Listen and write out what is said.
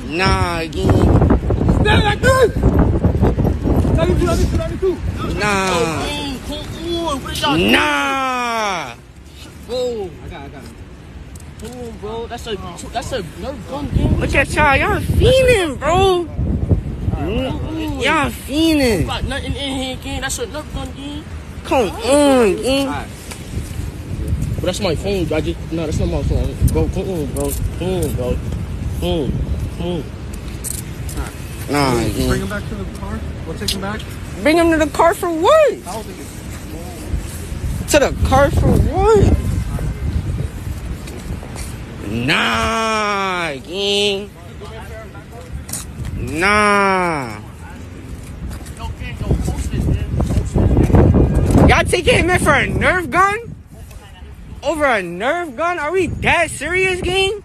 Nah, gang. Stand like this. 92. Nah. Nah. Bro, I got it. Come on, bro. That's a nerf gun game. Look at y'all fiending, bro. Y'all fiending. Got nothing in here, gang. That's a nerf gun game. Come on, gang. But that's my phone. No, that's not my phone. Bro, come on, bro. Nah, Bring gang. him back to the car. We'll take him back. Bring him to the car for what? I don't think it's To the car for what? Nah, gang. Nah. Y'all taking him in for a nerf gun? Over a nerf gun? Are we that serious, gang?